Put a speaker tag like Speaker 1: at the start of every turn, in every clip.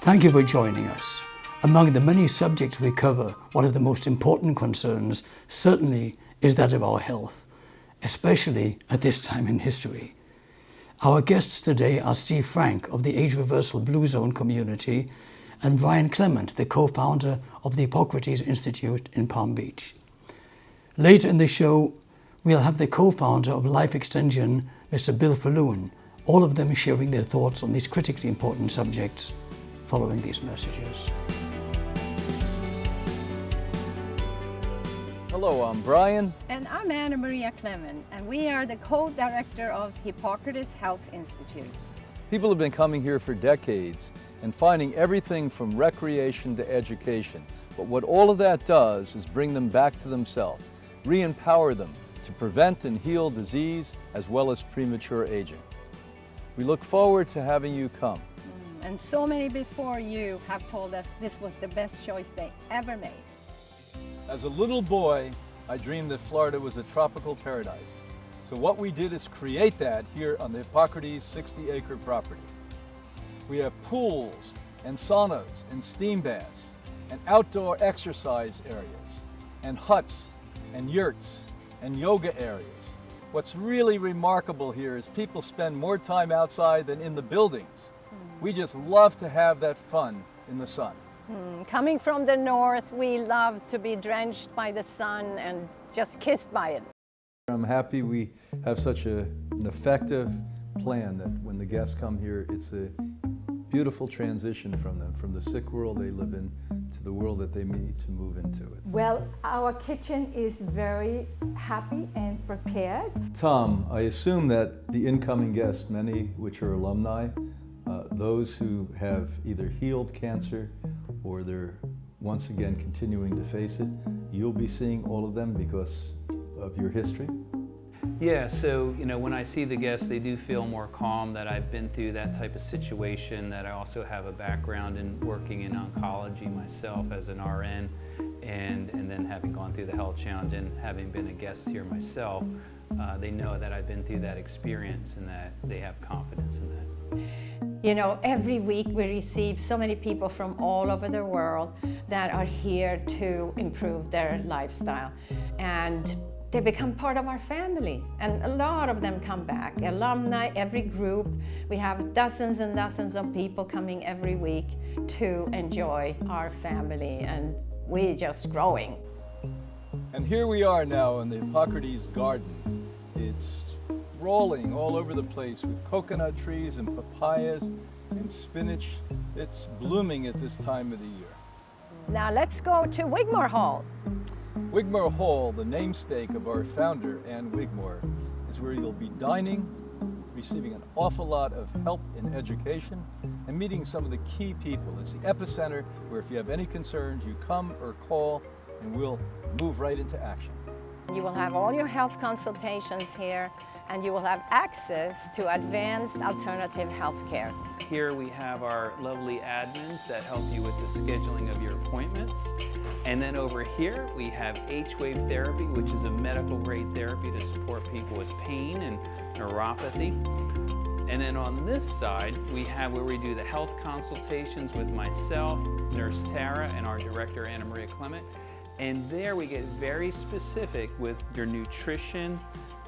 Speaker 1: Thank you for joining us. Among the many subjects we cover, one of the most important concerns certainly is that of our health, especially at this time in history. Our guests today are Steve Frank of the Age Reversal Blue Zone community and Brian Clement, the co-founder of the Hippocrates Institute in Palm Beach. Later in the show, we'll have the co-founder of Life Extension, Mr. Bill Faloon, all of them sharing their thoughts on these critically important subjects following these messages.
Speaker 2: Hello, I'm Brian.
Speaker 3: And I'm Anna Maria Clement, and we are the co-director of Hippocrates Health Institute.
Speaker 2: People have been coming here for decades and finding everything from recreation to education. But what all of that does is bring them back to themselves, re-empower them to prevent and heal disease as well as premature aging. We look forward to having you come.
Speaker 3: And so many before you have told us this was the best choice they ever made.
Speaker 2: As a little boy, I dreamed that Florida was a tropical paradise. So what we did is create that here on the Hippocrates 60-acre property. We have pools and saunas and steam baths and outdoor exercise areas and huts and yurts and yoga areas. What's really remarkable here is people spend more time outside than in the buildings. We just love to have that fun in the sun.
Speaker 3: Coming from the north, we love to be drenched by the sun and just kissed by it.
Speaker 2: I'm happy we have such an effective plan that when the guests come here, it's a beautiful transition from them, from the sick world they live in to the world that they need to move into it.
Speaker 4: Well, our kitchen is very happy and prepared.
Speaker 2: Tom, I assume that the incoming guests, many which are alumni, those who have either healed cancer or they're once again continuing to face it, you'll be seeing all of them because of your history?
Speaker 5: Yeah, so when I see the guests, they do feel more calm, that I've been through that type of situation, that I also have a background in working in oncology myself as an RN, and then having gone through the health challenge and having been a guest here myself, they know that I've been through that experience and that they have confidence in that.
Speaker 3: You know, every week we receive so many people from all over the world that are here to improve their lifestyle. And they become part of our family. And a lot of them come back. Alumni, every group. We have dozens and dozens of people coming every week to enjoy our family. And we're just growing.
Speaker 2: And here we are now in the Hippocrates Garden. It's rolling all over the place with coconut trees and papayas and spinach. It's blooming at this time of the year.
Speaker 3: Now let's go to Wigmore Hall.
Speaker 2: Wigmore Hall, the namesake of our founder, Ann Wigmore, is where you'll be dining, receiving an awful lot of help in education, and meeting some of the key people. It's the epicenter where if you have any concerns, you come or call, and we'll move right into action.
Speaker 3: You will have all your health consultations here, and you will have access to advanced alternative health care.
Speaker 5: Here we have our lovely admins that help you with the scheduling of your appointments. And then over here we have H-wave therapy, which is a medical grade therapy to support people with pain and neuropathy. And then on this side we have where we do the health consultations with myself, Nurse Tara, and our director Anna Maria Clement. And there we get very specific with your nutrition,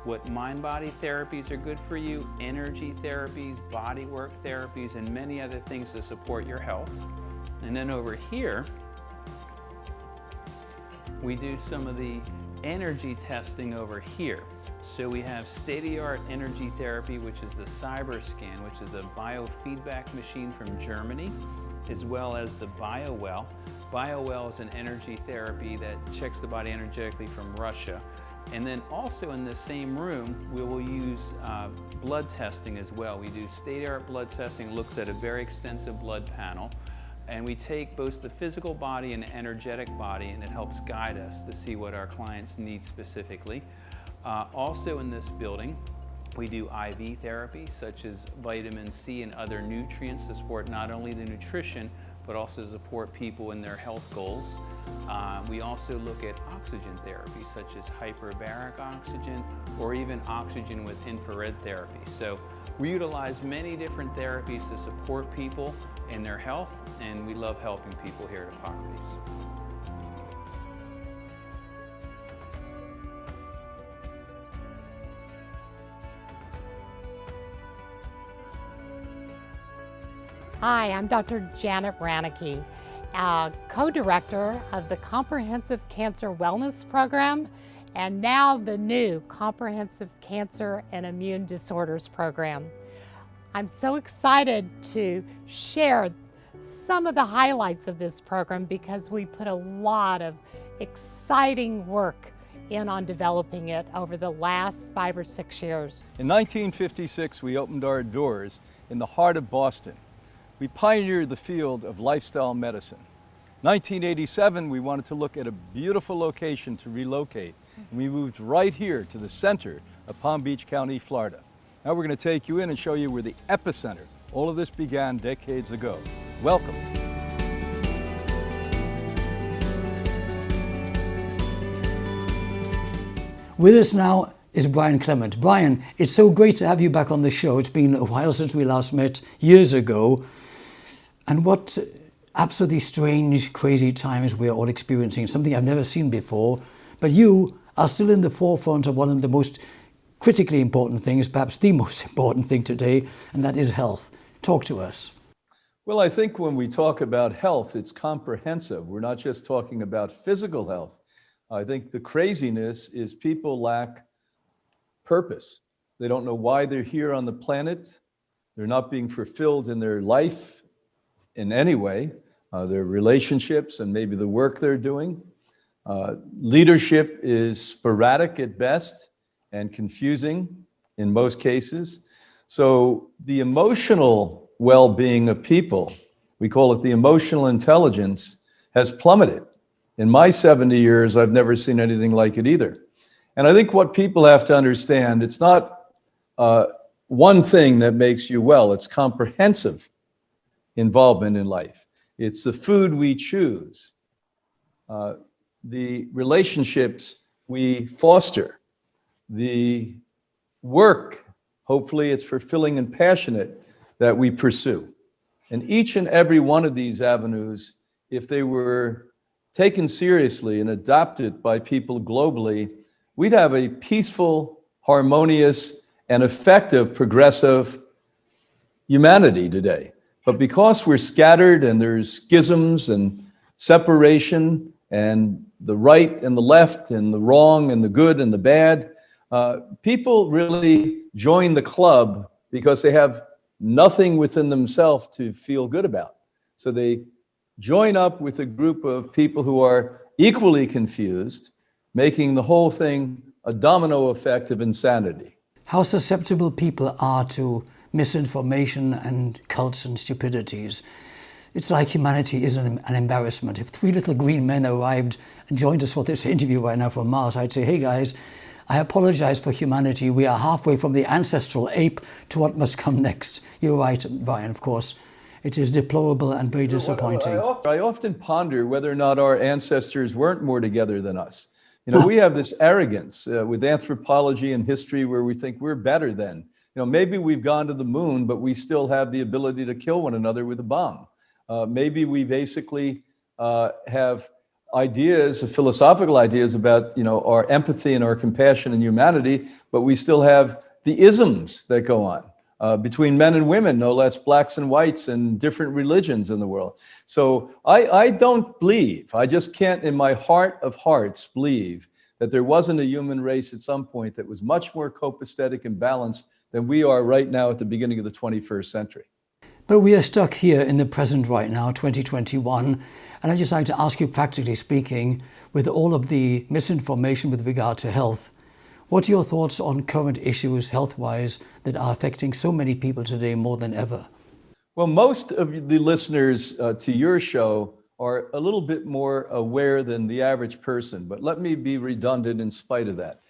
Speaker 5: what mind-body therapies are good for you, energy therapies, body work therapies, and many other things to support your health. And then over here, we do some of the energy testing over here. So we have state-of-the-art energy therapy, which is the CyberScan, which is a biofeedback machine from Germany, as well as the BioWell. BioWell is an energy therapy that checks the body energetically from Russia. And then also in the same room, we will use blood testing as well. We do state-of-the-art blood testing, looks at a very extensive blood panel. And we take both the physical body and the energetic body, and it helps guide us to see what our clients need specifically. Also in this building, we do IV therapy, such as vitamin C and other nutrients to support not only the nutrition, but also support people in their health goals. We also look at oxygen therapy, such as hyperbaric oxygen, or even oxygen with infrared therapy. So we utilize many different therapies to support people in their health, and we love helping people here at Hippocrates.
Speaker 6: Hi, I'm Dr. Janet Ranicky, co-director of the Comprehensive Cancer Wellness Program and now the new Comprehensive Cancer and Immune Disorders Program. I'm so excited to share some of the highlights of this program because we put a lot of exciting work in on developing it over the last 5 or 6 years.
Speaker 2: In 1956, we opened our doors in the heart of Boston. We pioneered the field of lifestyle medicine. 1987, we wanted to look at a beautiful location to relocate, and we moved right here to the center of Palm Beach County, Florida. Now we're going to take you in and show you where the epicenter, all of this began decades ago. Welcome.
Speaker 1: With us now is Brian Clement. Brian, it's so great to have you back on the show. It's been a while since we last met, years ago. And what absolutely strange, crazy times we're all experiencing, something I've never seen before. But you are still in the forefront of one of the most critically important things, perhaps the most important thing today, and that is health. Talk to us.
Speaker 2: Well, I think when we talk about health, it's comprehensive. We're not just talking about physical health. I think the craziness is people lack purpose. They don't know why they're here on the planet. They're not being fulfilled in their life in any way, their relationships and maybe the work they're doing. Leadership is sporadic at best and confusing in most cases. So the emotional well-being of people, we call it the emotional intelligence, has plummeted. In my 70 years, I've never seen anything like it either. And I think what people have to understand, it's not one thing that makes you well, it's comprehensive involvement in life. It's the food we choose, the relationships we foster, the work, hopefully it's fulfilling and passionate, that we pursue. And each and every one of these avenues, if they were taken seriously and adopted by people globally, we'd have a peaceful, harmonious, and effective progressive humanity today. But because we're scattered and there's schisms and separation and the right and the left and the wrong and the good and the bad, people really join the club because they have nothing within themselves to feel good about. So they join up with a group of people who are equally confused, making the whole thing a domino effect of insanity.
Speaker 1: How susceptible people are to misinformation and cults and stupidities. It's like humanity is an embarrassment. If 3 little green men arrived and joined us for this interview right now from Mars, I'd say, hey guys, I apologize for humanity. We are halfway from the ancestral ape to what must come next. You're right, Brian, of course. It is deplorable and very disappointing.
Speaker 2: I often ponder whether or not our ancestors weren't more together than us. You know, we have this arrogance with anthropology and history where we think we're better than. You know, maybe we've gone to the moon, but we still have the ability to kill one another with a bomb. Maybe we basically have ideas, philosophical ideas about, you know, our empathy and our compassion and humanity, but we still have the isms that go on between men and women, no less, blacks and whites, and different religions in the world. So I don't believe, I just can't in my heart of hearts believe that there wasn't a human race at some point that was much more copacetic and balanced than we are right now at the beginning of the 21st century.
Speaker 1: But we are stuck here in the present right now, 2021, and I'd just like to ask you, practically speaking, with all of the misinformation with regard to health, what are your thoughts on current issues health-wise that are affecting so many people today more than ever?
Speaker 2: Well, most of the listeners to your show are a little bit more aware than the average person, but let me be redundant in spite of that.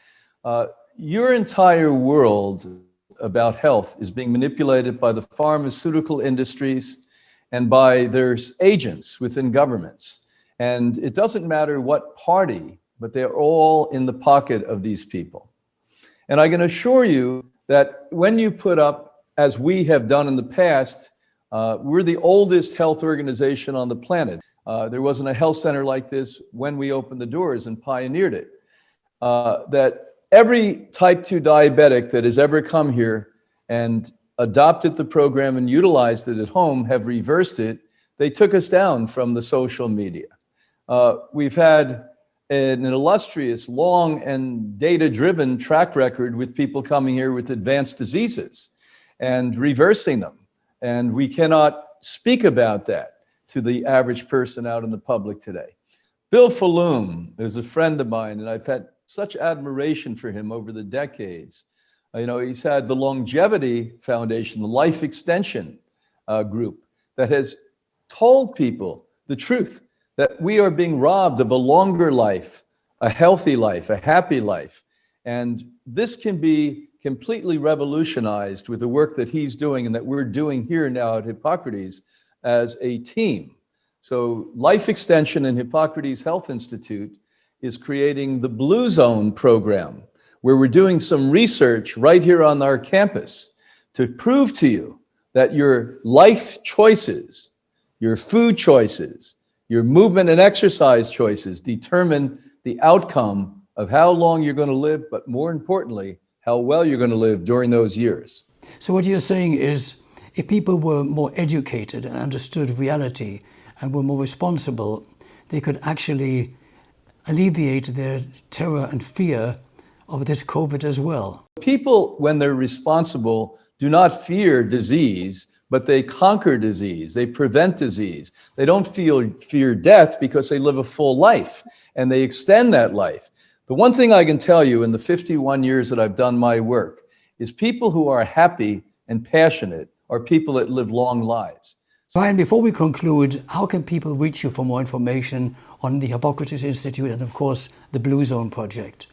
Speaker 2: Your entire world about health is being manipulated by the pharmaceutical industries and by their agents within governments. And it doesn't matter what party, but they're all in the pocket of these people. And I can assure you that when you put up, as we have done in the past, We're the oldest health organization on the planet. There wasn't a health center like this when we opened the doors and pioneered it. That every type 2 diabetic that has ever come here and adopted the program and utilized it at home have reversed it. They took us down from the social media. We've had an illustrious, long and data-driven track record with people coming here with advanced diseases and reversing them. And we cannot speak about that to the average person out in the public today. Bill Faloon is a friend of mine, and I've had such admiration for him over the decades. He's had the Longevity Foundation, the Life Extension group that has told people the truth, that we are being robbed of a longer life, a healthy life, a happy life. And this can be completely revolutionized with the work that he's doing and that we're doing here now at Hippocrates as a team. So Life Extension and Hippocrates Health Institute is creating the Blue Zone program, where we're doing some research right here on our campus to prove to you that your life choices, your food choices, your movement and exercise choices determine the outcome of how long you're going to live, but more importantly, how well you're going to live during those years.
Speaker 1: So what you're saying is, if people were more educated and understood reality and were more responsible, they could actually alleviate their terror and fear of this COVID as well.
Speaker 2: People, when they're responsible, do not fear disease, but they conquer disease. They prevent disease. They don't fear death because they live a full life and they extend that life. The one thing I can tell you in the 51 years that I've done my work is people who are happy and passionate are people that live long lives.
Speaker 1: Brian, before we conclude, how can people reach you for more information on the Hippocrates Institute and, of course, the Blue Zone Project?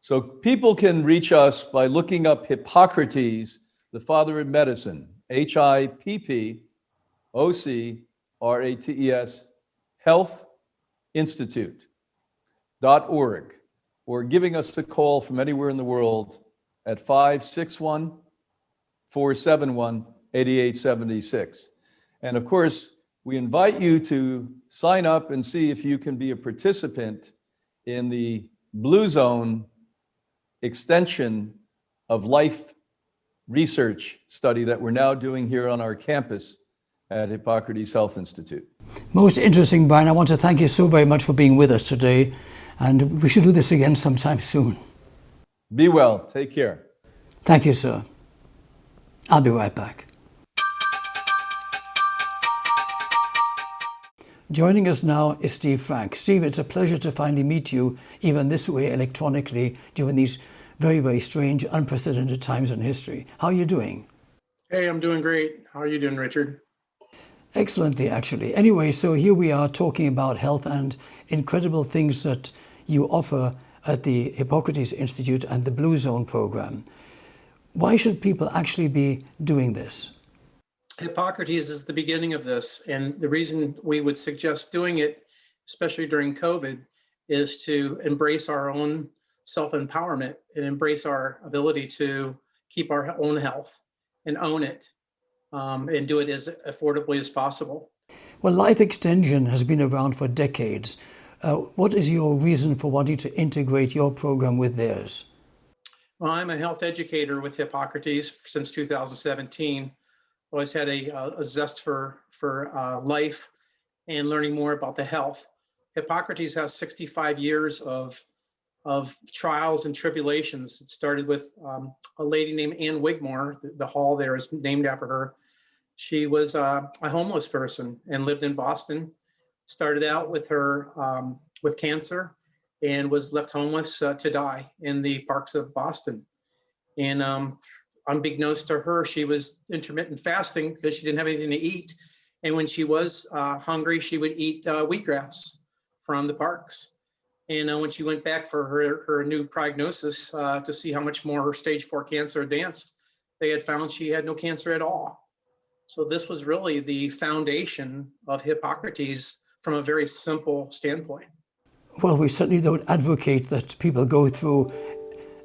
Speaker 2: So people can reach us by looking up Hippocrates, the father of medicine, HIPPOCRATES, Health Institute.org, or giving us a call from anywhere in the world at 561-471-8876. And of course, we invite you to sign up and see if you can be a participant in the Blue Zone extension of life research study that we're now doing here on our campus at Hippocrates Health Institute.
Speaker 1: Most interesting, Brian. I want to thank you so very much for being with us today, and we should do this again sometime soon.
Speaker 2: Be well. Take care.
Speaker 1: Thank you, sir. I'll be right back. Joining us now is Steve Frank. Steve, it's a pleasure to finally meet you, even this way electronically, during these very, very strange, unprecedented times in history. How are you doing?
Speaker 7: Hey, I'm doing great. How are you doing, Richard?
Speaker 1: Excellently, actually. Anyway, so here we are talking about health and incredible things that you offer at the Hippocrates Institute and the Blue Zone program. Why should people actually be doing this?
Speaker 7: Hippocrates is the beginning of this, and the reason we would suggest doing it, especially during COVID, is to embrace our own self-empowerment and embrace our ability to keep our own health and own it, and do it as affordably as possible.
Speaker 1: Well, life extension has been around for decades. What is your reason for wanting to integrate your program with theirs?
Speaker 7: Well, I'm a health educator with Hippocrates since 2017. Always had a zest for life and learning more about the health. Hippocrates has 65 years of trials and tribulations. It started with a lady named Anne Wigmore. The hall there is named after her. She was a homeless person and lived in Boston. Started out with her with cancer and was left homeless to die in the parks of Boston. And unbeknownst to her, she was intermittent fasting because she didn't have anything to eat. And when she was hungry, she would eat wheatgrass from the parks. And when she went back for her new prognosis to see how much more her stage 4 cancer advanced, they had found she had no cancer at all. So this was really the foundation of Hippocrates from a very simple standpoint.
Speaker 1: Well, we certainly don't advocate that people go through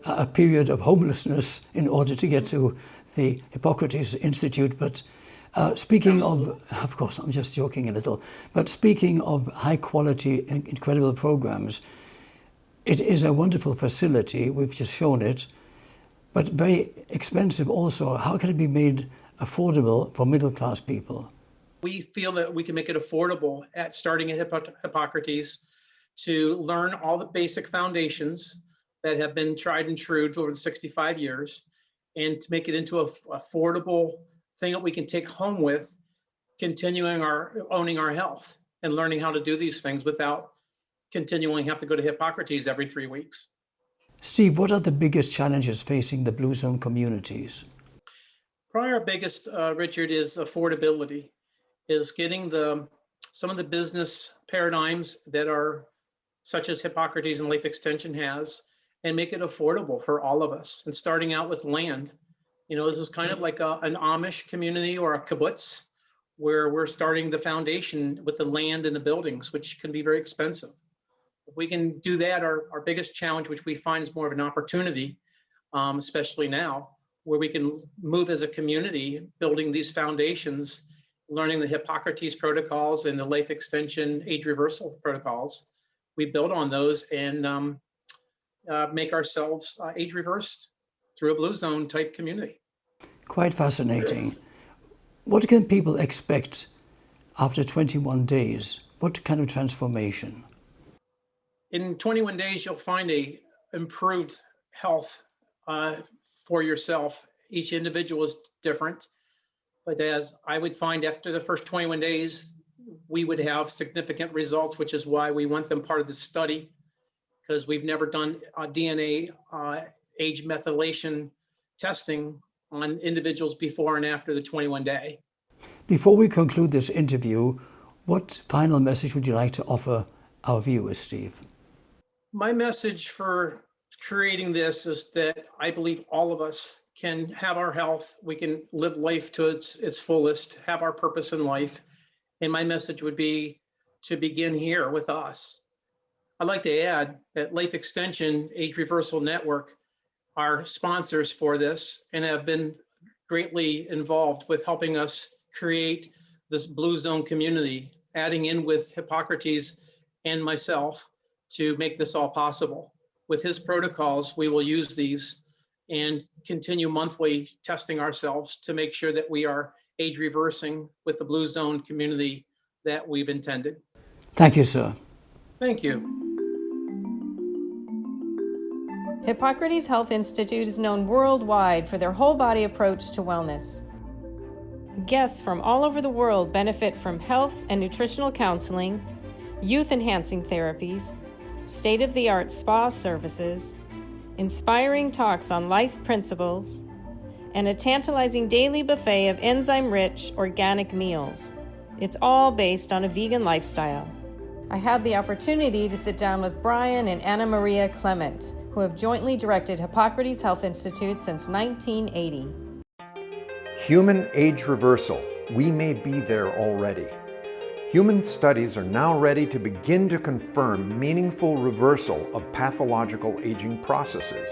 Speaker 1: a period of homelessness in order to get to the Hippocrates Institute, but Speaking of course, I'm just joking a little, but speaking of high quality and incredible programs, it is a wonderful facility, we've just shown it, but very expensive also. How can it be made affordable for middle class people?
Speaker 7: We feel that we can make it affordable starting at Hippocrates to learn all the basic foundations that have been tried and true over the 65 years, and to make it into an affordable thing that we can take home with, owning our health and learning how to do these things without continuing have to go to Hippocrates every 3 weeks.
Speaker 1: Steve, what are the biggest challenges facing the Blue Zone communities?
Speaker 7: Probably our biggest, Richard, is affordability, is getting some of the business paradigms that are such as Hippocrates and Life Extension has, and make it affordable for all of us. And starting out with land. You know, this is kind of like an Amish community or a kibbutz, where we're starting the foundation with the land and the buildings, which can be very expensive. If we can do that, our biggest challenge, which we find is more of an opportunity, especially now, where we can move as a community, building these foundations, learning the Hippocrates protocols and the life extension age reversal protocols. We build on those and make ourselves age reversed through a Blue Zone type community.
Speaker 1: Quite fascinating. What can people expect after 21 days? What kind of transformation?
Speaker 7: In 21 days, you'll find a improved health for yourself. Each individual is different, but as I would find after the first 21 days, we would have significant results, which is why we want them part of the study, because we've never done DNA age methylation testing on individuals before and after the 21 day.
Speaker 1: Before we conclude this interview, what final message would you like to offer our viewers, Steve?
Speaker 7: My message for creating this is that I believe all of us can have our health, we can live life to its fullest, have our purpose in life. And my message would be to begin here with us. I'd like to add that Life Extension Age Reversal Network are sponsors for this and have been greatly involved with helping us create this Blue Zone community, adding in with Hippocrates and myself to make this all possible. With his protocols, we will use these and continue monthly testing ourselves to make sure that we are age reversing with the Blue Zone community that we've intended.
Speaker 1: Thank you, sir.
Speaker 7: Thank you.
Speaker 8: Hippocrates Health Institute is known worldwide for their whole body approach to wellness. Guests from all over the world benefit from health and nutritional counseling, youth-enhancing therapies, state-of-the-art spa services, inspiring talks on life principles, and a tantalizing daily buffet of enzyme-rich organic meals. It's all based on a vegan lifestyle. I had the opportunity to sit down with Brian and Anna Maria Clement, who have jointly directed Hippocrates Health Institute since 1980.
Speaker 9: Human age reversal. We may be there already. Human studies are now ready to begin to confirm meaningful reversal of pathological aging processes.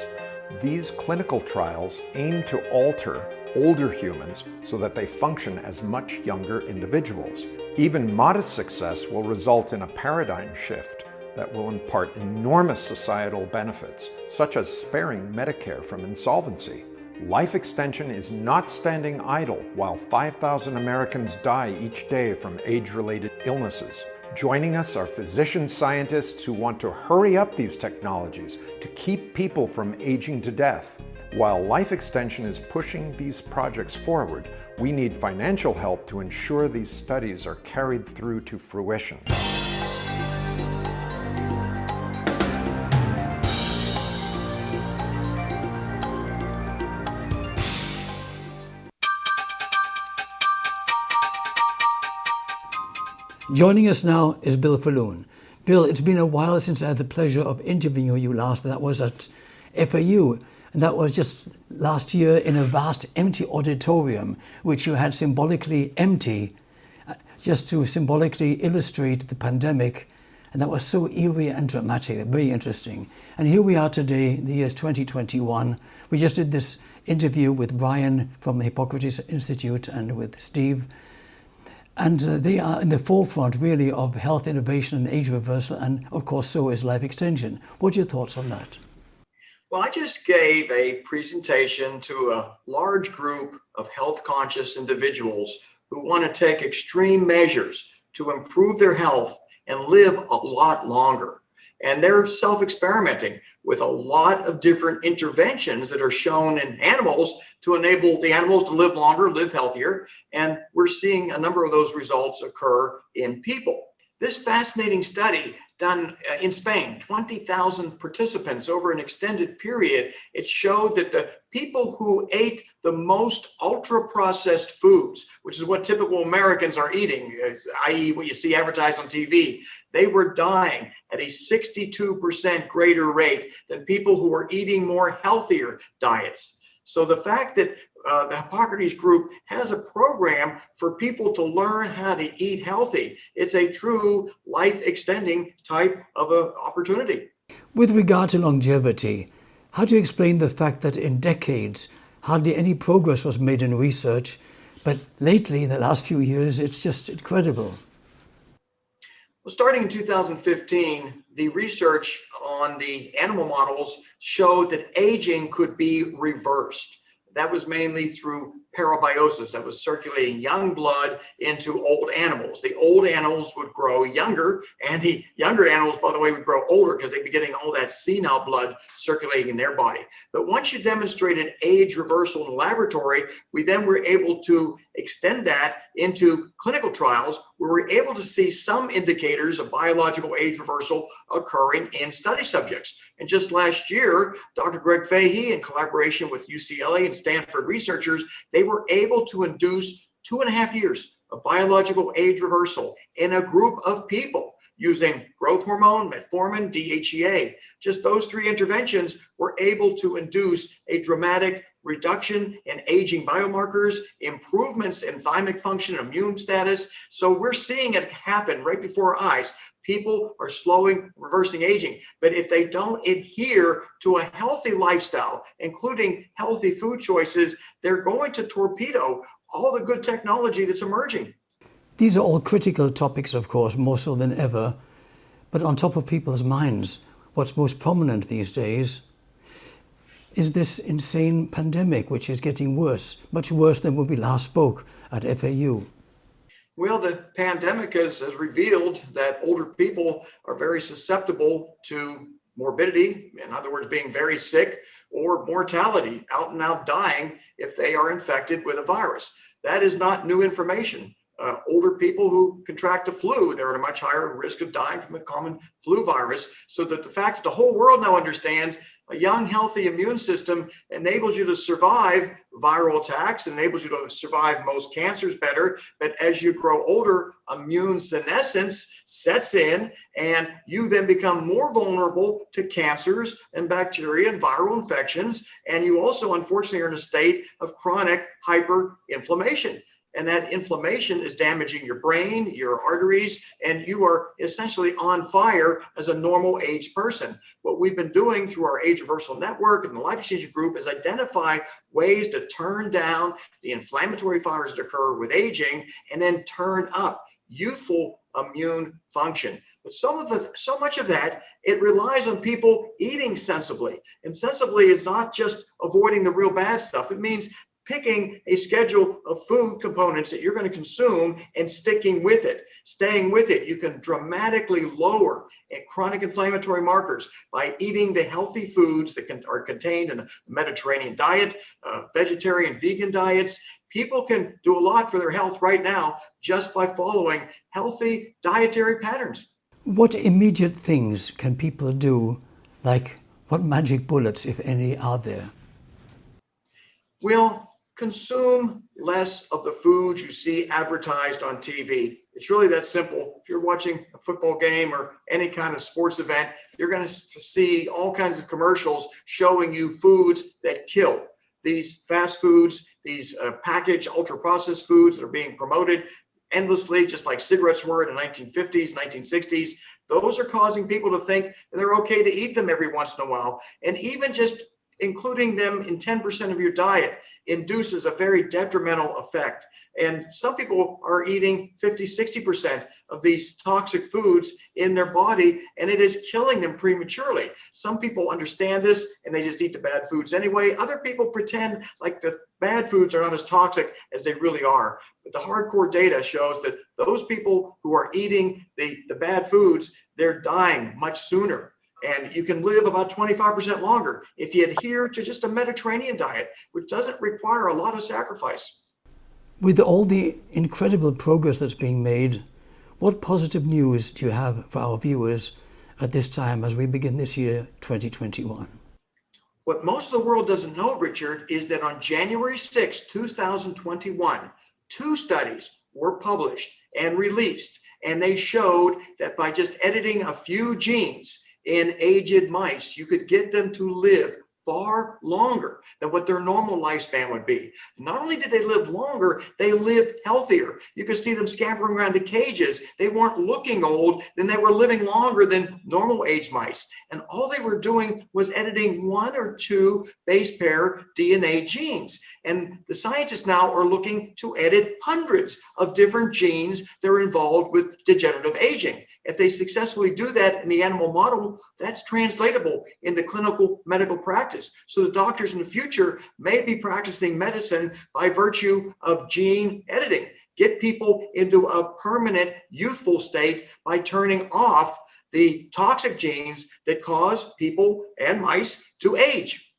Speaker 9: These clinical trials aim to alter older humans so that they function as much younger individuals. Even modest success will result in a paradigm shift that will impart enormous societal benefits, such as sparing Medicare from insolvency. Life Extension is not standing idle while 5,000 Americans die each day from age-related illnesses. Joining us are physician scientists who want to hurry up these technologies to keep people from aging to death. While Life Extension is pushing these projects forward, we need financial help to ensure these studies are carried through to fruition.
Speaker 1: Joining us now is Bill Faloon. Bill, it's been a while since I had the pleasure of interviewing you last, but that was at FAU, and that was just last year in a vast empty auditorium, which you had symbolically empty, just to symbolically illustrate the pandemic And that was so eerie and dramatic, very interesting. And here we are today, the year is 2021. We just did this interview with Brian from the Hippocrates Institute and with Steve. And they are in the forefront really of health innovation and age reversal, and of course so is life extension. What are your thoughts on that?
Speaker 10: Well, I just gave a presentation to a large group of health conscious individuals who want to take extreme measures to improve their health and live a lot longer. And they're self-experimenting with a lot of different interventions that are shown in animals to enable the animals to live longer, live healthier. And we're seeing a number of those results occur in people. This fascinating study done in Spain, 20,000 participants over an extended period, it showed that the people who ate the most ultra-processed foods, which is what typical Americans are eating, i.e. what you see advertised on TV, they were dying at a 62% greater rate than people who were eating more healthier diets. So the fact that the Hippocrates group has a program for people to learn how to eat healthy, it's a true life-extending type of an opportunity.
Speaker 1: With regard to longevity, how do you explain the fact that in decades, hardly any progress was made in research, but lately, in the last few years, it's just incredible?
Speaker 10: Well, starting in 2015, the research on the animal models showed that aging could be reversed. That was mainly through parabiosis, that was circulating young blood into old animals. The old animals would grow younger, and the younger animals, by the way, would grow older because they'd be getting all that senile blood circulating in their body. But once you demonstrated age reversal in the laboratory, we then were able to extend that into clinical trials where we're able to see some indicators of biological age reversal occurring in study subjects. And just last year, Dr. Greg Fahey, in collaboration with UCLA and Stanford researchers, they were able to induce 2.5 years of biological age reversal in a group of people using growth hormone, metformin, DHEA. Just those three interventions were able to induce a dramatic reduction in aging biomarkers, improvements in thymic function, immune status. So we're seeing it happen right before our eyes. People are slowing, reversing aging. But if they don't adhere to a healthy lifestyle, including healthy food choices, they're going to torpedo all the good technology that's emerging.
Speaker 1: These are all critical topics, of course, more so than ever. But on top of people's minds, what's most prominent these days is this insane pandemic, which is getting worse, much worse than when we last spoke at FAU.
Speaker 10: Well, the pandemic has revealed that older people are very susceptible to morbidity, in other words, being very sick, or mortality, out and out dying if they are infected with a virus. That is not new information. Older people who contract the flu, they're at a much higher risk of dying from a common flu virus. So that the fact that the whole world now understands a young, healthy immune system enables you to survive viral attacks, enables you to survive most cancers better. But as you grow older, immune senescence sets in, and you then become more vulnerable to cancers and bacteria and viral infections. And you also, unfortunately, are in a state of chronic hyperinflammation. And that inflammation is damaging your brain, your arteries, and you are essentially on fire as a normal age person. What we've been doing through our Age Reversal Network and the Life Exchange Group is identify ways to turn down the inflammatory fires that occur with aging and then turn up youthful immune function. But so much of that, it relies on people eating sensibly. And sensibly is not just avoiding the real bad stuff. It means picking a schedule of food components that you're going to consume and sticking with it, staying with it. You can dramatically lower chronic inflammatory markers by eating the healthy foods that are contained in the Mediterranean diet, vegetarian, vegan diets. People can do a lot for their health right now just by following healthy dietary patterns.
Speaker 1: What immediate things can people do? Like what magic bullets, if any, are there?
Speaker 10: Well, consume less of the foods you see advertised on TV. It's really that simple. If you're watching a football game or any kind of sports event, you're going to see all kinds of commercials showing you foods that kill. These fast foods, these packaged ultra-processed foods that are being promoted endlessly, just like cigarettes were in the 1950s, 1960s. those are causing people to think they're okay to eat them every once in a while. And even just including them in 10% of your diet induces a very detrimental effect. And some people are eating 50, 60% of these toxic foods in their body, and it is killing them prematurely. Some people understand this and they just eat the bad foods anyway. Other people pretend like the bad foods are not as toxic as they really are. But the hardcore data shows that those people who are eating the bad foods, they're dying much sooner. And you can live about 25% longer if you adhere to just a Mediterranean diet, which doesn't require a lot of sacrifice.
Speaker 1: With all the incredible progress that's being made, what positive news do you have for our viewers at this time as we begin this year, 2021?
Speaker 10: What most of the world doesn't know, Richard, is that on January 6, 2021, 2 studies were published and released, and they showed that by just editing a few genes in aged mice, you could get them to live far longer than what their normal lifespan would be. Not only did they live longer, they lived healthier. You could see them scampering around in cages. They weren't looking old, then they were living longer than normal age mice. And all they were doing was editing 1 or 2 base pair DNA genes. And the scientists now are looking to edit hundreds of different genes that are involved with degenerative aging. If they successfully do that in the animal model, that's translatable into clinical medical practice. So the doctors in the future may be practicing medicine by virtue of gene editing. Get people into a permanent youthful state by turning off the toxic genes that cause people and mice to age.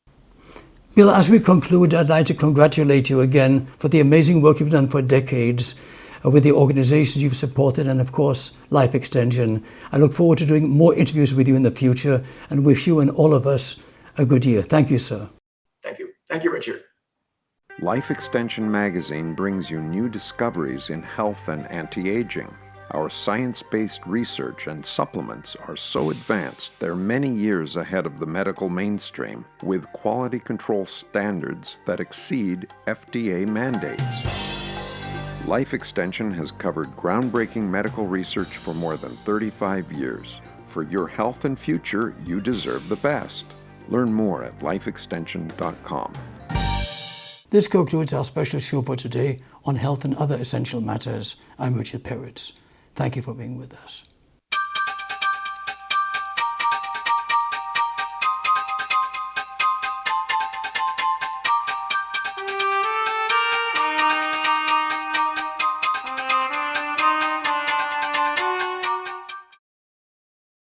Speaker 1: Bill, as we conclude, I'd like to congratulate you again for the amazing work you've done for decades with the organizations you've supported and, of course, Life Extension. I look forward to doing more interviews with you in the future and wish you and all of us a good year. Thank you, sir.
Speaker 10: Thank you. Thank you, Richard.
Speaker 9: Life Extension magazine brings you new discoveries in health and anti-aging. Our science-based research and supplements are so advanced they're many years ahead of the medical mainstream, with quality control standards that exceed FDA mandates. Life Extension has covered groundbreaking medical research for more than 35 years. For your health and future, you deserve the best. Learn more at lifeextension.com.
Speaker 1: This concludes our special show for today on health and other essential matters. I'm Richard Peritz. Thank you for being with us.